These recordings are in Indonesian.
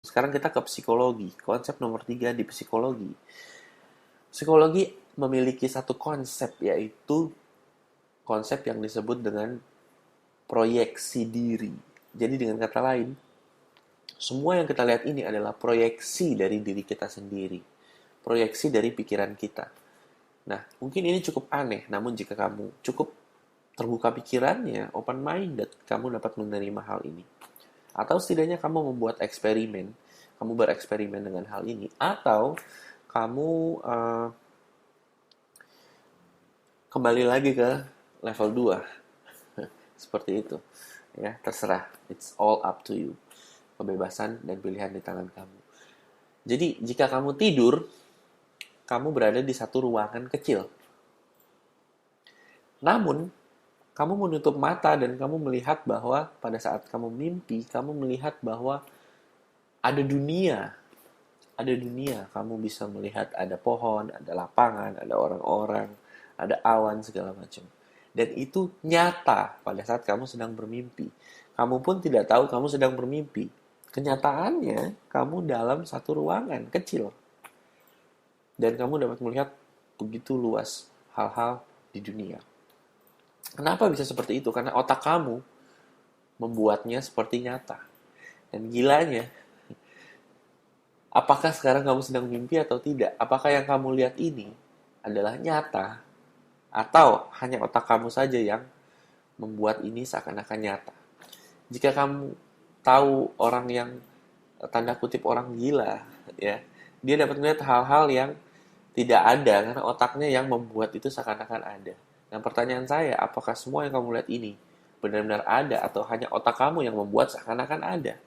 Sekarang kita ke psikologi. Konsep nomor 3 di psikologi. Psikologi memiliki satu konsep, yaitu konsep yang disebut dengan proyeksi diri. Jadi dengan kata lain, semua yang kita lihat ini adalah proyeksi dari diri kita sendiri. Proyeksi dari pikiran kita. Nah, mungkin ini cukup aneh, namun jika kamu cukup terbuka pikirannya, open minded, kamu dapat menerima hal ini. Atau setidaknya kamu membuat eksperimen, kamu bereksperimen dengan hal ini, atau kamu kembali lagi ke level 2. Seperti itu. Ya, terserah. It's all up to you. Kebebasan dan pilihan di tangan kamu. Jadi, jika kamu tidur, kamu berada di satu ruangan kecil. Namun, kamu menutup mata dan kamu melihat bahwa pada saat kamu mimpi, kamu melihat bahwa ada dunia. Ada dunia. Kamu bisa melihat ada pohon, ada lapangan, ada orang-orang, ada awan, segala macam. Dan itu nyata pada saat kamu sedang bermimpi. Kamu pun tidak tahu kamu sedang bermimpi. Kenyataannya, kamu dalam satu ruangan kecil. Dan kamu dapat melihat begitu luas hal-hal di dunia. Kenapa bisa seperti itu? Karena otak kamu membuatnya seperti nyata. Dan gilanya, apakah sekarang kamu sedang mimpi atau tidak? Apakah yang kamu lihat ini adalah nyata? Atau hanya otak kamu saja yang membuat ini seakan-akan nyata? Jika kamu tahu orang yang tanda kutip orang gila, ya, dia dapat melihat hal-hal yang tidak ada karena otaknya yang membuat itu seakan-akan ada. Dan pertanyaan saya, apakah semua yang kamu lihat ini benar-benar ada atau hanya otak kamu yang membuat seakan-akan ada?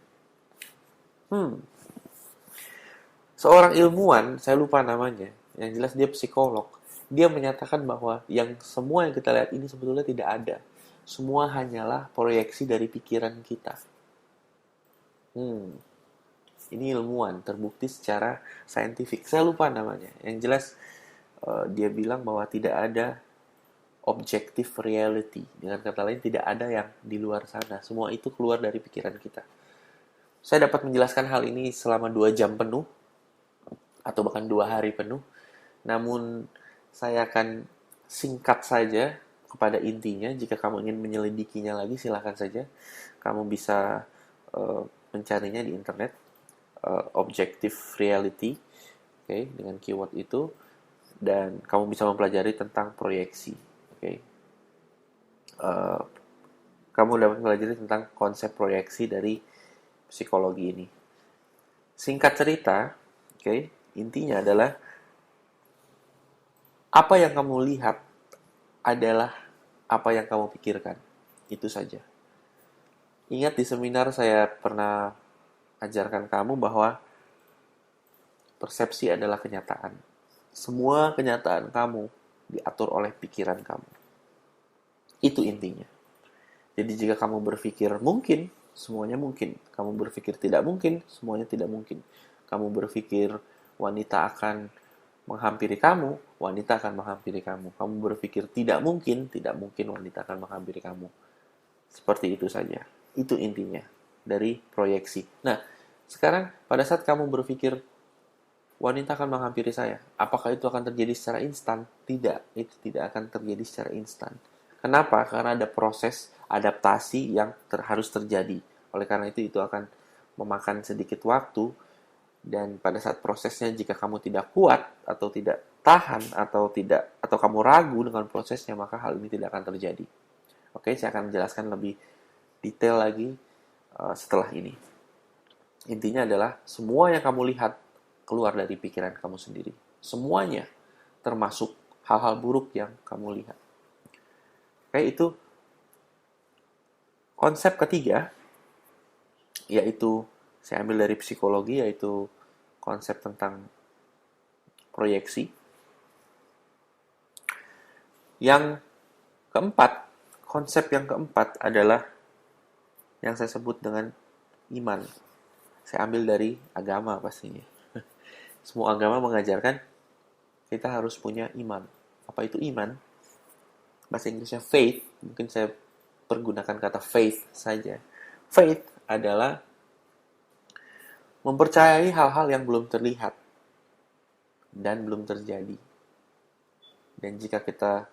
Seorang ilmuwan, saya lupa namanya, yang jelas dia psikolog. Dia menyatakan bahwa yang semua yang kita lihat ini sebetulnya tidak ada. Semua hanyalah proyeksi dari pikiran kita. Hmm, ini ilmuwan, terbukti secara saintifik. Saya lupa namanya. Yang jelas dia bilang bahwa tidak ada objective reality. Dengan kata lain, tidak ada yang di luar sana. Semua itu keluar dari pikiran kita. Saya dapat menjelaskan hal ini selama 2 jam penuh, atau bahkan 2 hari penuh. Namun, saya akan singkat saja kepada intinya. Jika kamu ingin menyelidikinya lagi, silakan saja. Kamu bisa mencarinya di internet. Objective reality, okay, dengan keyword itu. Dan kamu bisa mempelajari tentang proyeksi. Okay. Kamu dapat mempelajari tentang konsep proyeksi dari psikologi ini. Singkat cerita, okay, intinya adalah apa yang kamu lihat adalah apa yang kamu pikirkan. Itu saja. Ingat di seminar saya pernah ajarkan kamu bahwa persepsi adalah kenyataan. Semua kenyataan kamu diatur oleh pikiran kamu. Itu intinya. Jadi jika kamu berpikir mungkin, semuanya mungkin. Kamu berpikir tidak mungkin, semuanya tidak mungkin. Kamu berpikir wanita akan menghampiri kamu, wanita akan menghampiri kamu. Kamu berpikir tidak mungkin wanita akan menghampiri kamu. Seperti itu saja. Itu intinya dari proyeksi. Nah, sekarang pada saat kamu berpikir wanita akan menghampiri saya, apakah itu akan terjadi secara instan? Tidak, itu tidak akan terjadi secara instan. Kenapa? Karena ada proses adaptasi yang harus terjadi. Oleh karena itu akan memakan sedikit waktu. Dan pada saat prosesnya, jika kamu tidak kuat atau tidak tahan atau kamu ragu dengan prosesnya, maka hal ini tidak akan terjadi. Oke, saya akan menjelaskan lebih detail lagi setelah ini. Intinya adalah semua yang kamu lihat keluar dari pikiran kamu sendiri. Semuanya, termasuk hal-hal buruk yang kamu lihat. Oke, itu konsep ketiga, yaitu saya ambil dari psikologi, yaitu konsep tentang proyeksi. Yang keempat, konsep yang keempat adalah yang saya sebut dengan iman. Saya ambil dari agama pastinya. Semua agama mengajarkan kita harus punya iman. Apa itu iman? Bahasa Inggrisnya faith, mungkin saya pergunakan kata faith saja. Faith adalah Mempercayai hal-hal yang belum terlihat dan belum terjadi. Dan jika kita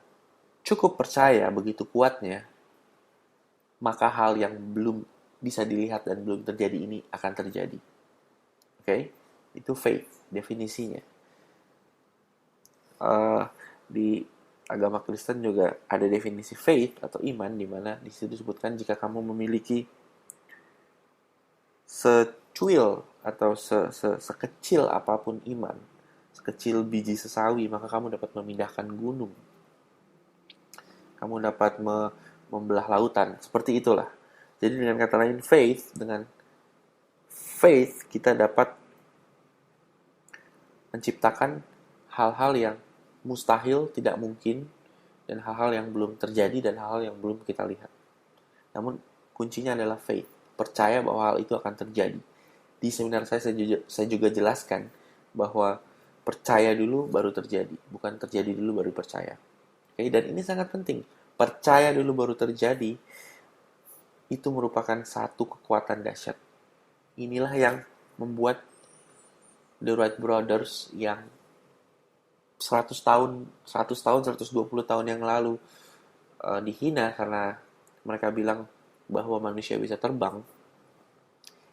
cukup percaya begitu kuatnya, maka hal yang belum bisa dilihat dan belum terjadi ini akan terjadi. Oke? Itu faith, definisinya. Di agama Kristen juga ada definisi faith atau iman, di mana di situ disebutkan jika kamu memiliki secuil atau sekecil apapun iman, sekecil biji sesawi, maka kamu dapat memindahkan gunung. Kamu dapat membelah lautan. Seperti itulah. Jadi dengan kata lain, dengan faith kita dapat menciptakan hal-hal yang mustahil, tidak mungkin, dan hal-hal yang belum terjadi dan hal-hal yang belum kita lihat. Namun kuncinya adalah faith, percaya bahwa hal itu akan terjadi. Di seminar saya juga jelaskan bahwa percaya dulu baru terjadi, bukan terjadi dulu baru percaya. Oke, dan ini sangat penting. Percaya dulu baru terjadi itu merupakan satu kekuatan dahsyat. Inilah yang membuat The Wright Brothers yang 100 tahun, 120 tahun yang lalu dihina karena mereka bilang bahwa manusia bisa terbang,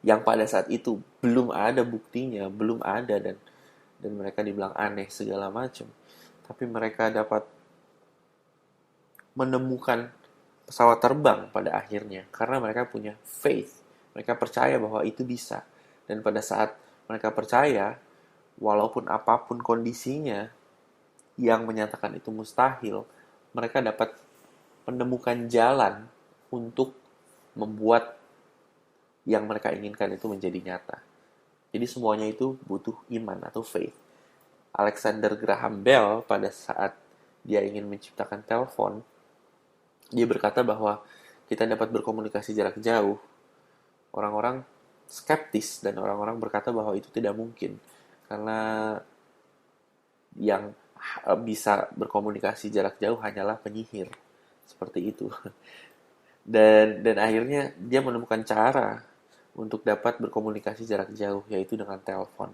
yang pada saat itu belum ada buktinya, belum ada, dan mereka dibilang aneh segala macam. Tapi mereka dapat menemukan pesawat terbang pada akhirnya karena mereka punya faith. Mereka percaya bahwa itu bisa. Dan pada saat mereka percaya, walaupun apapun kondisinya yang menyatakan itu mustahil, mereka dapat menemukan jalan untuk membuat yang mereka inginkan itu menjadi nyata. Jadi semuanya itu butuh iman atau faith. Alexander Graham Bell pada saat dia ingin menciptakan telepon, dia berkata bahwa kita dapat berkomunikasi jarak jauh. Orang-orang skeptis dan orang-orang berkata bahwa itu tidak mungkin. Karena yang bisa berkomunikasi jarak jauh hanyalah penyihir. Seperti itu. Dan akhirnya dia menemukan cara untuk dapat berkomunikasi jarak jauh, yaitu dengan telepon.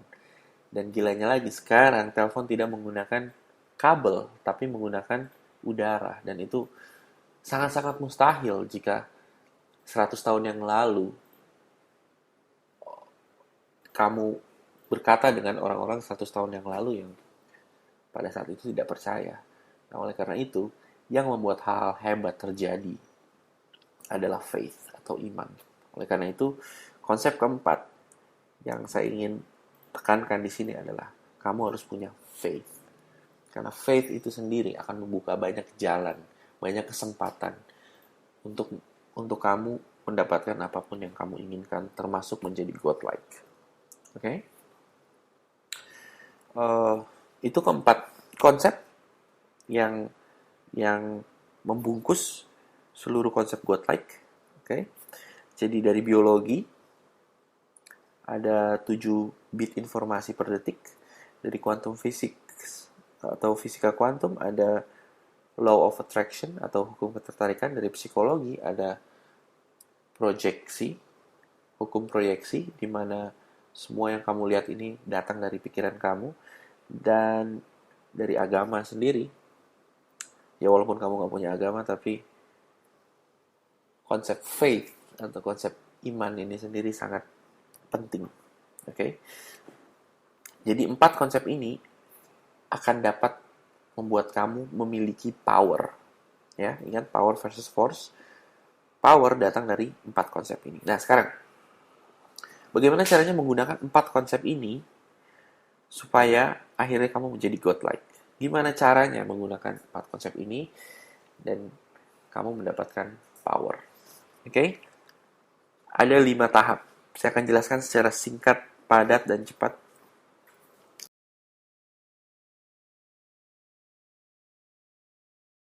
Dan gilanya lagi, sekarang telepon tidak menggunakan kabel, tapi menggunakan udara. Dan itu sangat-sangat mustahil jika 100 tahun yang lalu kamu berkata dengan orang-orang 100 tahun yang lalu yang pada saat itu tidak percaya. Nah, oleh karena itu, yang membuat hal-hal hebat terjadi adalah faith atau iman. Oleh karena itu, konsep keempat yang saya ingin tekankan di sini adalah kamu harus punya faith. Karena faith itu sendiri akan membuka banyak jalan, banyak kesempatan untuk kamu mendapatkan apapun yang kamu inginkan, termasuk menjadi godlike. Oke? Itu keempat konsep yang membungkus seluruh konsep godlike. Oke? Jadi dari biologi ada 7 bit informasi per detik. Dari quantum physics atau fisika kuantum ada law of attraction atau hukum ketertarikan. Dari psikologi ada proyeksi, hukum proyeksi, di mana semua yang kamu lihat ini datang dari pikiran kamu. Dan dari agama sendiri, ya walaupun kamu gak punya agama, tapi konsep faith atau konsep iman ini sendiri sangat penting. Oke? Jadi 4 konsep ini akan dapat membuat kamu memiliki power. Ya, ingat power versus force. Power datang dari 4 konsep ini. Nah, sekarang bagaimana caranya menggunakan 4 konsep ini supaya akhirnya kamu menjadi godlike? Gimana caranya menggunakan 4 konsep ini dan kamu mendapatkan power? Oke? Ada 5 tahap. Saya akan jelaskan secara singkat, padat, dan cepat